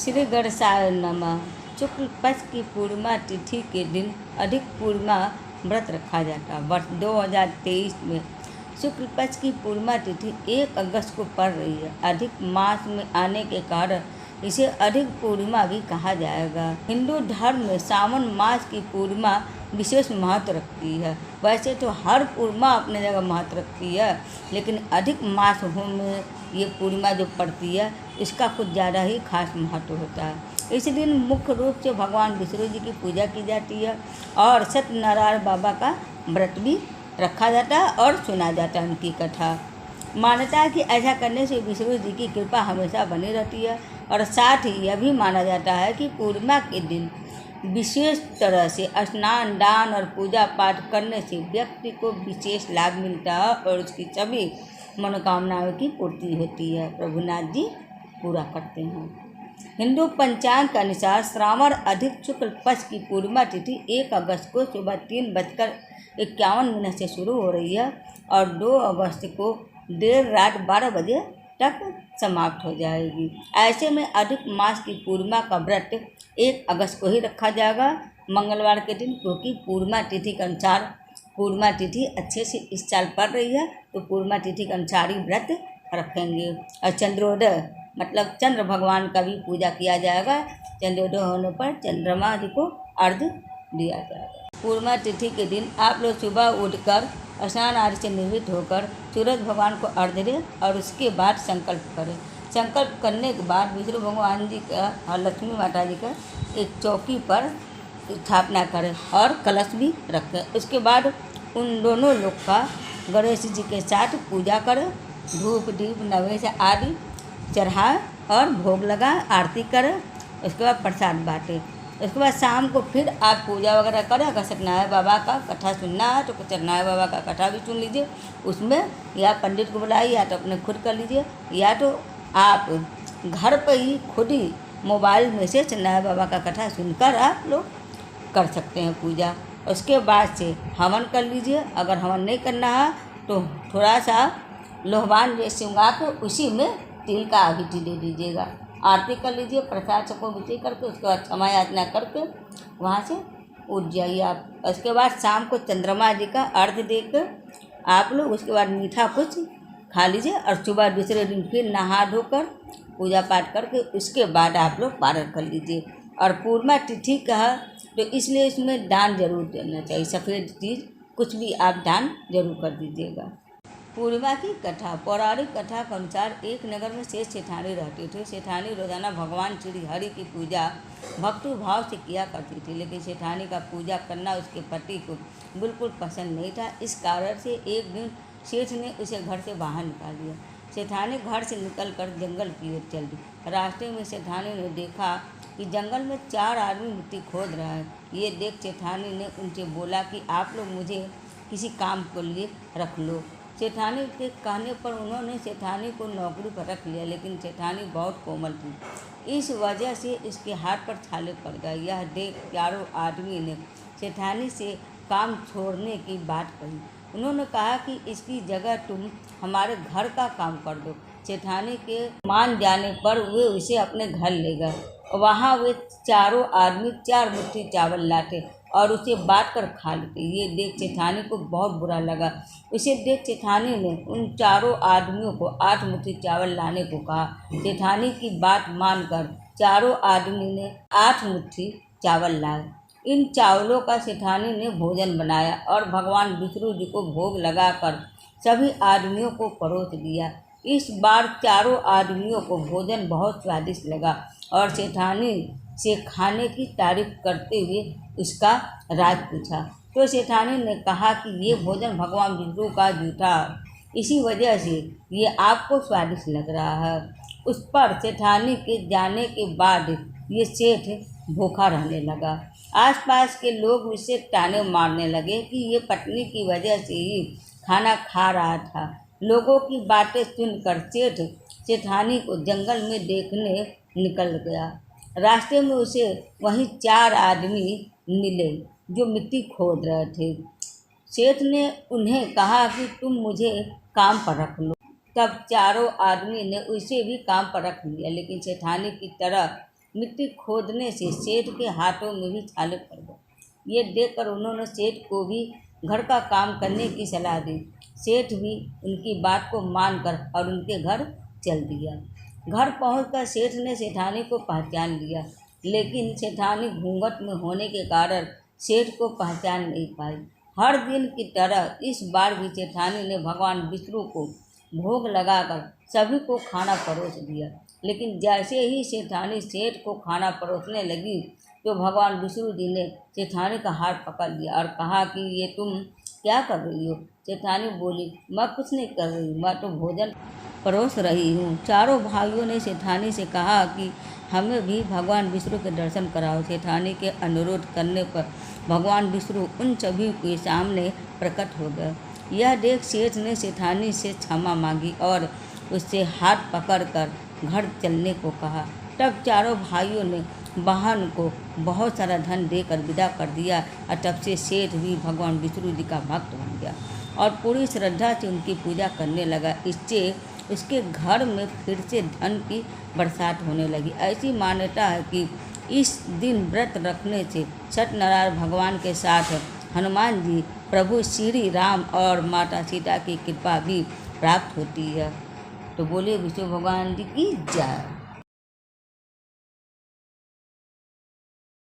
श्री गणेशाय नमः। शुक्ल पक्ष की पूर्णिमा तिथि के दिन अधिक पूर्णिमा व्रत रखा जाता है। वर्ष 2023 में शुक्ल पक्ष की पूर्णिमा तिथि 1 अगस्त को पड़ रही है। अधिक मास में आने के कारण इसे अधिक पूर्णिमा भी कहा जाएगा। हिंदू धर्म में सावन मास की पूर्णिमा विशेष महत्व रखती है। वैसे तो हर पूर्णिमा अपने जगह महत्व रखती है, लेकिन अधिक मास में ये पूर्णिमा जो पड़ती है इसका कुछ ज़्यादा ही खास महत्व होता है। इस दिन मुख्य रूप से भगवान विष्णु जी की पूजा की जाती है और सत्यनारायण बाबा का व्रत भी रखा जाता है और सुना जाता है उनकी कथा। मान्यता है कि ऐसा करने से विष्णु जी की कृपा हमेशा बनी रहती है और साथ ही यह भी माना जाता है कि पूर्णिमा के दिन विशेष तरह से स्नान, दान और पूजा पाठ करने से व्यक्ति को विशेष लाभ मिलता है और उसकी सभी मनोकामनाओं की पूर्ति होती है। प्रभुनाथ जी पूरा करते हैं। हिंदू पंचांग के अनुसार श्रावण अधिक शुक्ल पक्ष की पूर्णिमा तिथि 1 अगस्त को सुबह 3:51 से शुरू हो रही है और 2 अगस्त को देर रात 12 बजे तक समाप्त हो जाएगी। ऐसे में अधिक मास की पूर्णिमा का व्रत 1 अगस्त को ही रखा जाएगा, मंगलवार के दिन, क्योंकि पूर्णिमा तिथि के अनुसार पूर्णिमा तिथि अच्छे से इस साल पड़ रही है तो पूर्णिमा तिथि के अनुसार ही व्रत रखेंगे। और चंद्रोदय मतलब चंद्र भगवान का भी पूजा किया जाएगा। चंद्रोदय होने पर चंद्रमा जी को अर्घ्य दिया जाएगा। पूर्णिमा तिथि के दिन आप लोग सुबह उठकर स्नान आदि से निवृत्त होकर सूरज भगवान को अर्घ्य दें और उसके बाद संकल्प करें। संकल्प करने के बाद विष्णु भगवान जी का और लक्ष्मी माता जी का एक चौकी पर स्थापना करें और कलश भी रखें। उसके बाद उन दोनों लोग का गणेश जी के साथ पूजा करें, धूप दीप नैवेद्य आदि चढ़ाएं और भोग लगाएं, आरती करें। उसके बाद प्रसाद बांटें। उसके बाद शाम को फिर आप पूजा वगैरह करें। अगर सत्यनारायण बाबा का कथा सुनना है तो सत्यनारायण बाबा का कथा भी सुन लीजिए। उसमें या पंडित को बुलाइए या तो अपने खुद कर लीजिए, या तो आप घर पर ही खुद ही मोबाइल में से सत्यनारायण बाबा का कथा सुनकर आप लोग कर सकते हैं पूजा। उसके बाद से हवन कर लीजिए। अगर हवन नहीं करना है तो थोड़ा सा लोहवान जैसे उगा के उसी में तिल का आहुति दे दीजिएगा। आरती कर लीजिए, प्रसाद सबको वितरित करके उसके बाद क्षमा याचना करके वहाँ से उठ जाइए आप। उसके बाद शाम को चंद्रमा जी का अर्घ्य देकर आप लोग उसके बाद मीठा कुछ खा लीजिए और सुबह दूसरे दिन फिर नहा धोकर पूजा पाठ करके उसके बाद आप लोग पारण कर लीजिए। और पूर्णिमा तिथि का तो इसलिए इसमें दान जरूर देना चाहिए। सफ़ेद चीज़ कुछ भी आप दान जरूर कर दीजिएगा। पूर्णिमा की कथा। पौराणिक कथा के अनुसार एक नगर में शेष सेठानी रहती थी। सेठानी रोजाना भगवान श्री हरि की पूजा भक्ति भाव से किया करती थी, लेकिन सेठानी का पूजा करना उसके पति को बिल्कुल पसंद नहीं था। इस कारण से एक दिन सेठ ने उसे घर से बाहर निकाल दिया। सेठानी घर से निकलकर जंगल की ओर चल दी। रास्ते में सेठानी ने देखा कि जंगल में 4 आदमी मिट्टी खोद रहे हैं। ये देख सेठानी ने उनसे बोला कि आप लोग मुझे किसी काम के लिए रख लो। सेठानी के कहने पर उन्होंने सेठानी को नौकरी पर रख लिया, लेकिन सेठानी बहुत कोमल थी। इस वजह से इसके हाथ पर छाले पड़ गए। यह देख 4 आदमी ने सेठानी से काम छोड़ने की बात कही। उन्होंने कहा कि इसकी जगह तुम हमारे घर का काम कर दो। सेठानी के मान जाने पर वे उसे अपने घर ले गए। वहाँ वे 4 आदमी 4 मुट्ठी चावल लाते और उसे बांट कर खा लेते। ये देख सेठानी को बहुत बुरा लगा। उसे देख सेठानी ने उन 4 आदमियों को 8 मुट्ठी चावल लाने को कहा। सेठानी की बात मानकर 4 आदमी ने 8 मुट्ठी चावल लाए। इन चावलों का सेठानी ने भोजन बनाया और भगवान विष्णु जी को भोग लगाकर सभी आदमियों को परोस दिया। इस बार 4 आदमियों को भोजन बहुत स्वादिष्ट लगा और सेठानी से खाने की तारीफ करते हुए उसका राज पूछा। तो सेठानी ने कहा कि ये भोजन भगवान विष्णु का जूठा, इसी वजह से ये आपको स्वादिष्ट लग रहा है। उस पर सेठानी के जाने के बाद ये सेठ भूखा रहने लगा। आसपास के लोग उसे ताने मारने लगे कि ये पत्नी की वजह से ही खाना खा रहा था। लोगों की बातें सुनकर सेठ सेठानी को जंगल में देखने निकल गया। रास्ते में उसे वहीं 4 आदमी मिले जो मिट्टी खोद रहे थे। सेठ ने उन्हें कहा कि तुम मुझे काम पर रख लो। तब 4 आदमी ने उसे भी काम पर रख लिया, लेकिन सेठानी की तरह मिट्टी खोदने से सेठ के हाथों में भी छाले पड़ गए। ये देखकर उन्होंने सेठ को भी घर का काम करने की सलाह दी। सेठ भी उनकी बात को मानकर और उनके घर चल दिया। घर पहुंचकर सेठ ने सेठानी को पहचान लिया, लेकिन सेठानी घूंघट में होने के कारण सेठ को पहचान नहीं पाई। हर दिन की तरह इस बार भी सेठानी ने भगवान विष्णु को भोग लगाकर सभी को खाना परोस दिया। लेकिन जैसे ही सेठानी सेठ को खाना परोसने लगी तो भगवान विष्णु जी ने सेठानी का हाथ पकड़ लिया और कहा कि ये तुम क्या कर रही हो। सेठानी बोली, मैं कुछ नहीं कर रही, मैं तो भोजन परोस रही हूँ। चारों भाइयों ने सेठानी से कहा कि हमें भी भगवान विष्णु के दर्शन कराओ। सेठानी के अनुरोध करने पर भगवान विष्णु उन सभी के सामने प्रकट हो गए। यह देख सेठ ने सेठानी से क्षमा मांगी और उससे हाथ पकड़कर घर चलने को कहा। तब चारों भाइयों ने बहन को बहुत सारा धन देकर विदा कर दिया और तब से सेठ भी भगवान विष्णु जी का भक्त बन गया और पूरी श्रद्धा से उनकी पूजा करने लगा। इससे उसके घर में फिर से धन की बरसात होने लगी। ऐसी मान्यता है कि इस दिन व्रत रखने से सत्यनारायण भगवान के साथ हनुमान जी, प्रभु श्री राम और माता सीता की कृपा भी प्राप्त होती है। तो बोले विष्णु भगवान जी की जय।